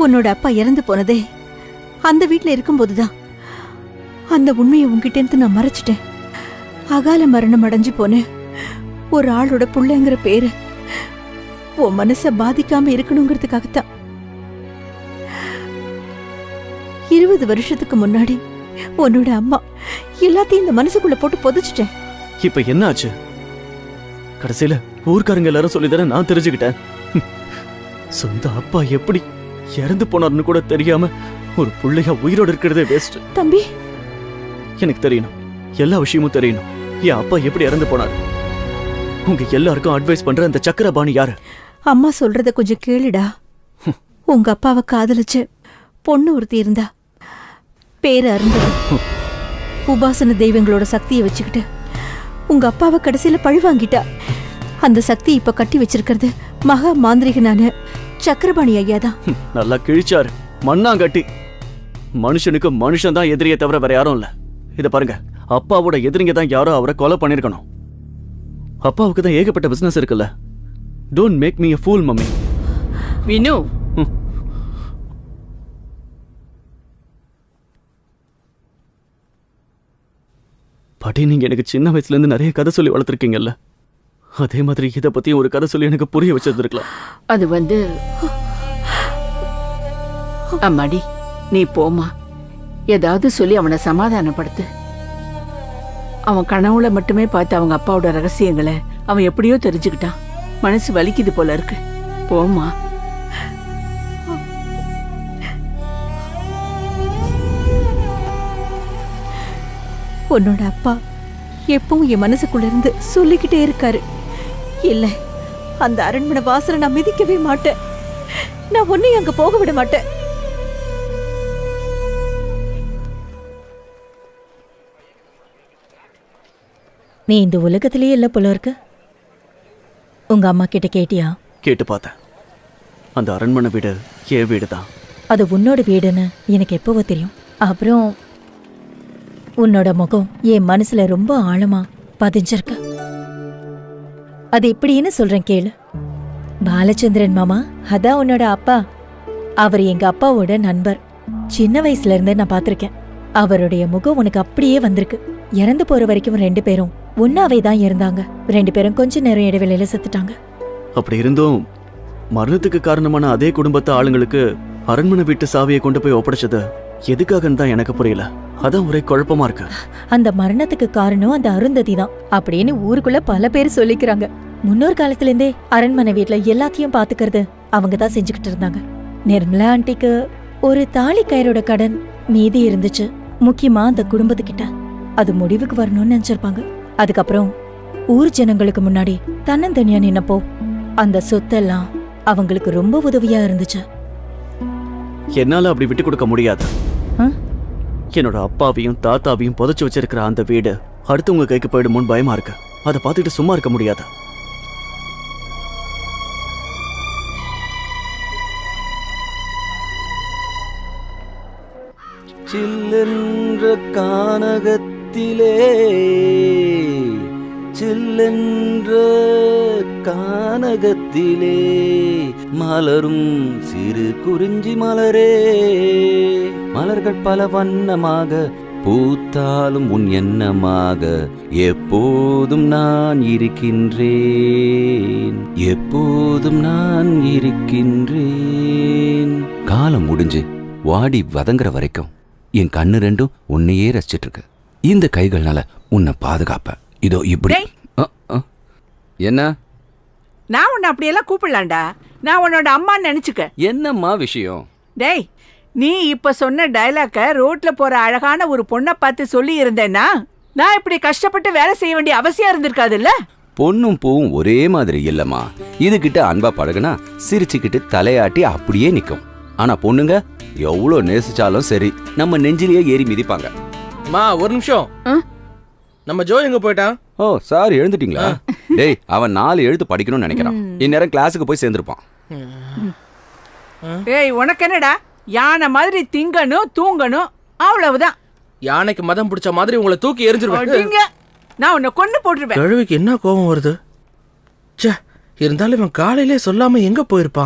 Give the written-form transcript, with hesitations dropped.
உன்னோட அப்பா இறந்து போனதே அந்த வீட்டுல இருக்கும்போதுதான். அந்த உண்மையை உன்கிட்ட இருந்து நான் மறைச்சிட்டேன். அகால மரணம் அடைஞ்சு போனேன் ஒரு ஆளோட புள்ளைங்கிற பேரு உன் மனச பாதிக்காம இருக்கணுங்கிறதுக்காகத்தான். 20 வருஷத்துக்கு முன்னாடி உன்னோட அம்மா எல்லாத்தையும் இந்த மனசுக்குள்ள போட்டு புதைச்சிட்டேன். இப்ப என்ன ஆச்சு? கடைசியில ஊர்க்காரங்க எல்லாரும் சொல்லிதானே நான் தெரிஞ்சுக்கிட்டேன். சொந்த அப்பா எப்படி இறந்து போனார்னு கூட தெரியாம ஒரு புள்ளையா உயிரோடு இருக்கிறதே வேஸ்ட். தம்பி, எனக்கு தெரியணும், எல்லா விஷயமும் தெரியணும். என் அப்பா எப்படி இறந்து போனார்? உங்க எல்லாருக்கும் அட்வைஸ் பண்ற அந்த சக்கரபாணி யாரு? அம்மா சொல்றத கொஞ்சம் கேளுடா. உங்க அப்பாவை காதலிச்சு பொண்ணு ஒருத்தி இருந்தா, பேரு அருந்ததி. உபாசன தெய்வங்களோட சக்தியை வச்சுக்கிட்டு உங்க அப்பாவை கடைசியில பழி வாங்கிட்டா. அந்த சக்தி இப்ப கட்டி வச்சிருக்கிறது மகா மாந்திரிகனான சக்கரபாணி ஐயா தான். நல்லா கிழிச்சாரு, மண்ணாங்கட்டி. மனுஷனுக்கு மனுஷன் தான் எதிரியை தவிர வேற யாரும் இல்ல. இத பாருங்க, அப்பாவோட எதிரிங்க தான் யாரோ அவரை கொலை பண்ணிருக்கணும். அப்பாவுக்கு தான் ஏகப்பட்ட பிசினஸ் இருக்குல்ல. Don't make me a fool, mummy. Vinu, பாட்டி, நீங்க எனக்கு சின்ன வயசுல இருந்து நிறைய கதை சொல்லி வளர்த்துருக்கீங்கல்ல, அதே மாதிரி இத பத்தி ஒரு கதை சொல்லி எனக்கு புரிய வச்சிருந்திருக்கலாம். அது அம்மாடி, நீ போமா, ஏதாவது சொல்லி அவனை சமாதானப்படுத்து. அவன் கனவுல மட்டுமே பார்த்து அவங்க அப்பாவோட ரகசியங்களை அவன் எப்படியோ தெரிஞ்சுக்கிட்டான். மனசு வலிக்குது போல இருக்கு. போமா. உன்னோட அப்பா எப்பவும் என் மனசுக்குள்ள இருந்து சொல்லிக்கிட்டே இருக்காரு, இல்ல அந்த அரண்மனை வாசலை நான் மிதிக்கவே மாட்டேன், நான் உன்னையும் அங்க போக விட மாட்டேன். நீ இந்த உலகத்திலேயே இல்ல போல இருக்கு. உங்க அம்மா கிட்ட கேட்டியா? கேட்டு பார்த்தேன். அந்த அரண்மனை வீடு என் வீடு தான். அது உன்னோட வீடுன்னு எனக்கு எப்பவோ தெரியும். அப்புறம் உன்னோட முகம் என் மனசுல ரொம்ப ஆழமா பதிஞ்சிருக்கு. அது எப்படின்னு சொல்றேன் கேளு. பாலச்சந்திரன் மாமா, அதான் உன்னோட அப்பா. அவர் எங்க அப்பாவோட நண்பர். சின்ன வயசுல இருந்தே நான் பாத்திருக்கேன். அவருடைய முகம் உனக்கு அப்படியே வந்திருக்கு. இறந்து போற வரைக்கும் 2 பேரும் ஒன்னாவே தான் இருந்தாங்க. 2 பேரும் கொஞ்ச நேரம் இடைவெளியில செத்துட்டாங்க. அப்படி இருந்தும் மரணத்துக்கு காரணமான அதே குடும்பத்து ஆளுங்களுக்கு அரண்மனை வீட்டு சாவியை கொண்டு போய் ஒப்படைச்சது எதுக்காகன்னு தான் எனக்கு புரியல. அதான் ஒரே குழப்பமா இருக்கு. அந்த மரணத்துக்கு காரணம் அந்த அருந்ததி தான் அப்படின்னு ஊருக்குள்ள பல பேர் சொல்லிக்கிறாங்க. முன்னோர் காலத்துல இருந்தே அரண்மனை வீட்டுல எல்லாத்தையும் பாத்துக்கிறது அவங்க தான் செஞ்சுக்கிட்டு இருந்தாங்க. நிர்மலா ஆண்டிக்கு ஒரு தாலி கயிறோட கடன் மீதி இருந்துச்சு, முக்கியமா அந்த குடும்பத்துக்கிட்ட. அது முடிவுக்கு வரணும்னு நினைச்சிருப்பாங்க. அதுக்கப்புறம் ஊர் ஜனங்களுக்கு முன்னாடி தன்னந்தனியா நின்னப்போ அந்த சொத்தெல்லாம் அவங்களுக்கு ரொம்ப உதவியா இருந்துச்சு. என்னால அப்படி விட்டு கொடுக்க முடியாது. என்னோட அப்பாவையும் தாத்தாவையும் புதைச்சு வச்சிருக்கிற அந்த வீடு அடுத்தவங்க கைக்கு போயிடுமோன்னு பயமா இருக்கு. அதை பார்த்துட்டு சும்மா இருக்க முடியாது. சில்லென்ற கானகத்திலே, சில்லென்ற கானகத்திலே மலரும் சிறு குறிஞ்சி மலரே, மலர்கள் பல வண்ணமாக பூத்தாலும் உன் எண்ணமாக எப்போதும் நான் இருக்கின்றேன், எப்போதும் நான் இருக்கின்றேன். காலம் முடிஞ்சு வாடி வதங்குற வரைக்கும் என் கண்ணு 2 உன்னையே ரசிச்சிட்டு இருக்கு. இந்த கைகள்னால உன்னை பாதுகாப்ப. இதோ இப்படி. என்ன? நான் உன்னை அப்படியெல்லாம் கூப்பிடலாண்டா. நான் உன்னோட அம்மான்னு நினைச்சுக்க. என்னம்மா விஷயம்? டேய், நீ இப்ப சொன்ன டயலாக்க ரோட்ல போற அழகான ஒரு பொண்ணை பார்த்து சொல்லி இருந்தேன்னா நான் இப்படி கஷ்டப்பட்டு வேலை செய்ய வேண்டிய அவசியம் இருந்திருக்காதுல்ல. பொண்ணும் பூவும் ஒரே மாதிரி இல்லம்மா. இதுகிட்ட அன்பா பழகுனா சிரிச்சுக்கிட்டு தலையாட்டி அப்படியே நிக்கும். ஆனா பொண்ணுங்க எவ்வளோ நேசிச்சாலும் சரி நம்ம நெஞ்சிலேயே ஏறி மிதிப்பாங்க. மா, ஒரு நிமிஷம். நம்ம ஜோ எங்க போயிட்டான்? ஓ சார், எழுந்துட்டீங்களா? டேய், அவன் 4 எழுத்து படிக்கணும்னு நினைக்கிறான். இந்நேரம் கிளாஸுக்கு போய் சேர்ந்துருப்பான். ஏய், உனக்கு என்னடா? யானை மாதிரி திங்கணும் தூங்கணும், அவ்வளவுதான். யானைக்கு மதம் பிடிச்ச மாதிரி உங்களை தூக்கி எரிஞ்சிருவேன். நான் உன்னை கொண்டு போட்டுருவேன். கிழவிக்கு என்ன கோபம் வருது? இருந்தாலும் இவன் காலையிலே சொல்லாம எங்க போயிருப்பான்?